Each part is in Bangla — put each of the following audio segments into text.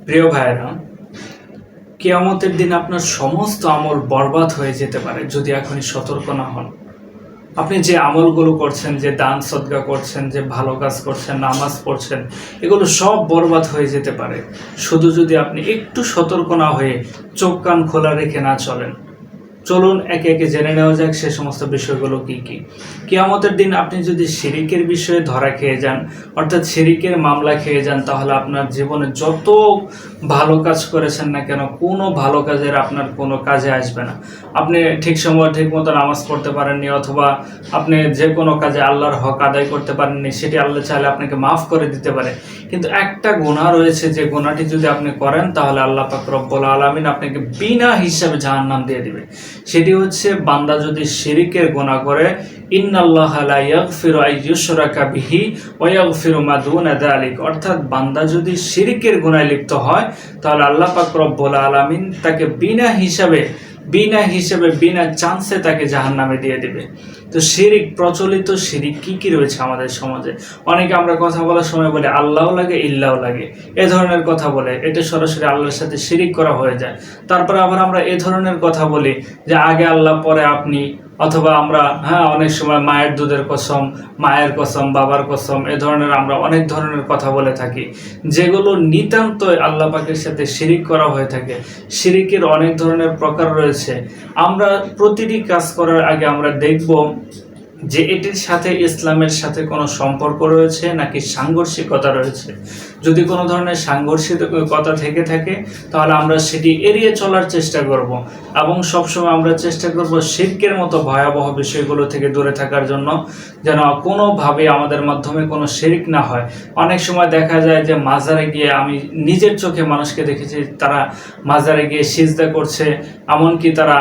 প্রিয় ভাইয়েরা, কিয়ামতের দিন আপনার সমস্ত আমল বরবাদ হয়ে যেতে পারে যদি এখনই সতর্ক না হন। আপনি যে আমলগুলো করছেন, যে দান সদকা করছেন, যে ভালো কাজ করছেন, নামাজ পড়ছেন, এগুলো সব বরবাদ হয়ে যেতে পারে শুধু যদি আপনি একটু সতর্ক না হয়ে চোখ কান খোলা রেখে না চলেন। চলুন একে একে জেনে নেওয়া যাক সে সমস্ত বিষয়গুলো কি কি। কিয়ামতের দিন আপনি যদি শিরিকের বিষয়ে ধরা খেয়ে যান, অর্থাৎ শিরিকের মামলা খেয়ে যান, তাহলে আপনার জীবনে যত ভালো কাজ করেছেন না কেন, কোনো ভালো কাজের আপনার কোনো কাজে আসবে না। আপনি ঠিক সময় ঠিক মতো নামাজ পড়তে পারেননি, অথবা আপনি যে কোনো কাজে আল্লাহর হক আদায় করতে পারেননি, সেটি আল্লাহ চাইলে আপনাকে মাফ করে দিতে পারে। কিন্তু একটা গুনাহ রয়েছে, যে গুনাহটি যদি আপনি করেন তাহলে আল্লাহ পাক রব্বুল আলামিন আপনাকে বিনা হিসাবে জাহান্নাম দিয়ে দিবে। সেটি হচ্ছে, বান্দা যদি শিরিকের গুনাহ করে, ইন্নাল্লাহা লা ইয়াগফিরু আন ইউশরাকা বিহি ওয়া ইয়াগফিরু মা দুনা যালিক, অর্থাৎ বান্দা যদি শিরিকের গুনাহে লিপ্ত হয় তাহলে আল্লাহ পাক রব্বুল আলামিন তাকে বিনা হিসাবে বিনা চান্সে তাকে জাহান্নামে দিয়ে দিবে। তো শিরিক, প্রচলিত শিরিক কি কি রয়েছে আমাদের সমাজে? অনেকে আমরা কথা বলার সময় বলে আল্লাহও লাগে ইল্লাহও লাগে, এ ধরনের কথা বলে, এটা সরাসরি আল্লাহর সাথে শিরিক করা হয়ে যায়। তারপরে আবার আমরা এ ধরনের কথা বলি যে আগে আল্লাহ পরে আপনি, অথবা আমরা অনেক সময় মায়ের দুধের কসম, মায়ের কসম, বাবার কসম, এ ধরনের আমরা অনেক ধরনের কথা বলে থাকি, যেগুলো নিতান্তই আল্লাহ পাকের সাথে শিরিক করা হয়ে থাকে। শিরিকের অনেক ধরনের প্রকার রয়েছে। আমরা প্রতিটি কাজ করার আগে আমরা দেখব যে এটির সাথে ইসলামের সাথে কোনো সম্পর্ক রয়েছে নাকি সাংঘর্ষিকতা রয়েছে। যদি কোনো ধরনের সাংঘর্ষিকতা থেকে থাকে তাহলে আমরা সেটি এড়িয়ে চলার চেষ্টা করব, এবং সবসময় আমরা চেষ্টা করব শিরকের মতো ভয়াবহ বিষয়গুলো থেকে দূরে থাকার জন্য, যেন কোনোভাবে আমাদের মাধ্যমে কোনো শিরক না হয়। অনেক সময় দেখা যায় যে মাজারে গিয়ে, আমি নিজের চোখে মানুষকে দেখেছি, তারা মাজারে গিয়ে সিজদা করছে, এমনকি তারা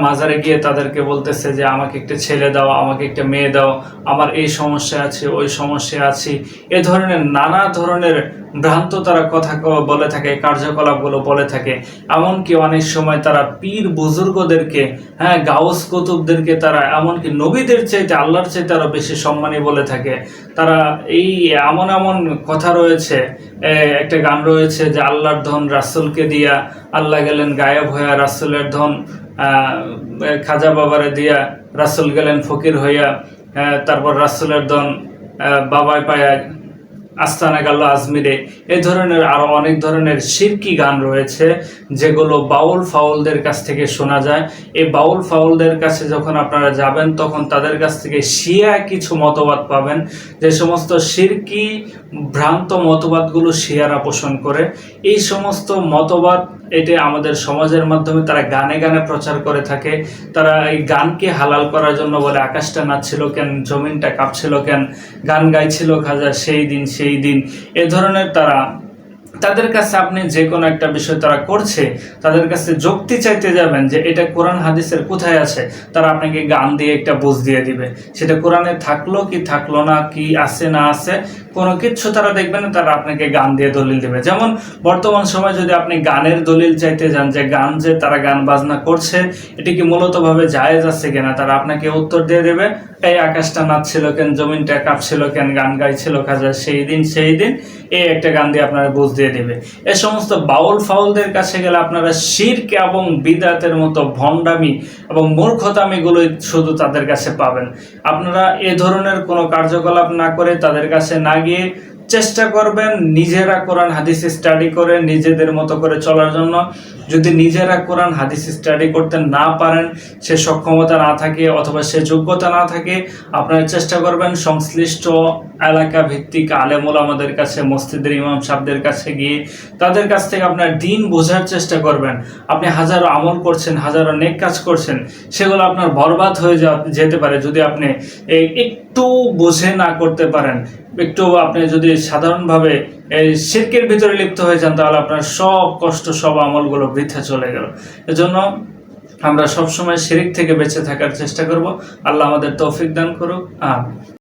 মাজারে গিয়ে তাদেরকে বলতেছে যে আমাকে একটা ছেলে দাও, আমাকে একটা মেয়ে দাও, আমার এই সমস্যা আছে, ওই সমস্যা আছে, এ ধরনের নানা ধরনের ভ্রান্ত তারা কথা বলে থাকে, কার্যকলাপগুলো বলে থাকে। এমনকি অনেক সময় তারা পীর বুজুর্গদেরকে, গাউস কুতুবদেরকে তারা এমনকি নবীদের চাইতে, আল্লাহর চাইতে আরো বেশি সম্মানী বলে থাকে। তারা এই এমন এমন কথা রয়েছে, একটা গান রয়েছে যে আল্লাহর ধন রাসূলকে দিয়া, আল্লাহ গেলেন গায়েব হইয়া, রাসূলের ধন খাজা বাবারে দিয়া, রাসূল গেলেন ফকির হইয়া, তারপর রাসূলের ধন বাবায় পায়া, আস্তানা গেল আজমিরে। এই ধরনের আরো অনেক ধরনের শিরকি গান রয়েছে, যেগুলো বাউল ফাউলদের কাছ থেকে শোনা যায়। এই বাউল ফাউলদের কাছে যখন আপনারা যাবেন, তখন তাদের কাছ থেকে শিয়া কিছু মতবাদ পাবেন, যে সমস্ত শিরকি ভ্রান্ত মতবাদগুলো শিয়ারা পোষণ করে। এই সমস্ত মতবাদ এটা আমাদের সমাজের মাধ্যমে তারা গানে গানে প্রচার করে থাকে। তারা এই গানকে হালাল করার জন্য বলে, আকাশটা নাচছিল কেন, জমিনটা কাঁপছিল কেন, গান গাইছিল খাজা সেই দিন সেই দিন। এ ধরনের তাদের কাছে আপনি যে কোনো একটা বিষয় তারা করছে, তাদের কাছে যুক্তি চাইতে যাবেন যে এটা কোরআন হাদিসের কোথায় আছে, তারা আপনাকে গান দিয়ে একটা বুঝ দিয়ে দিবে। সেটা কোরআনে থাকলো কি থাকলো না, কি আছে না আছে, কোনো কিছু তারা দেখবে না, তারা আপনাকে গান দিয়ে দলিল দেবে। যেমন বর্তমান সময় যদি আপনি গানের দলিল চাইতে যান, যে গান, যে তারা গান বাজনা করছে, এটি কি মূলতভাবে জায়েজ আছে কিনা, তারা আপনাকে উত্তর দিয়ে দেবে, এই আকাশটা নাচছিল কেন, জমিনটা কাঁপছিল কেন, গান গাইছিল খাজা সেই দিন সেই দিন, এই একটা গান দিয়ে আপনারা বুঝ দিয়ে দেবে। এ সমস্ত বাউল ফাউলদের কাছে গেলে আপনারা শিরক এবং বিদআতের মতো ভণ্ডামি এবং মূর্খতামিগুলো শুধু তাদের কাছে পাবেন। আপনারা এ ধরনের কোনো কার্যকলাপ না করে, তাদের কাছে না গিয়ে চেষ্টা করবেন নিজেরা কোরআন হাদিস স্টাডি করে নিজেদের মতো করে চলার জন্য। যদি নিজেরা কোরআন হাদিস স্টাডি করতে না পারেন, সে সক্ষমতা না থাকে অথবা সে যোগ্যতা না থাকে, আপনারা চেষ্টা করবেন সংশ্লিষ্ট এলাকা ভিত্তিক আলেম ওলামাদের কাছে, মসজিদের ইমাম সাহেবদের কাছে গিয়ে তাদের কাছ থেকে আপনার দিন বোঝার চেষ্টা করবেন। আপনি হাজারো আমল করছেন, হাজারো নেক কাজ করছেন, সেগুলো আপনার বরবাদ হয়ে যেতে পারে যদি আপনি একটু বুঝে না করতে পারেন। একটু আপনি যদি সাধারণভাবে এই শিরকের ভিতরে লিপ্ত হয়ে যান, তাহলে আপনার সব কষ্ট, সব আমলগুলো বৃথা চলে গেল। এজন্য আমরা সবসময় শিরক থেকে বেঁচে থাকার চেষ্টা করব। আল্লাহ আমাদের তৌফিক দান করুক। আমিন।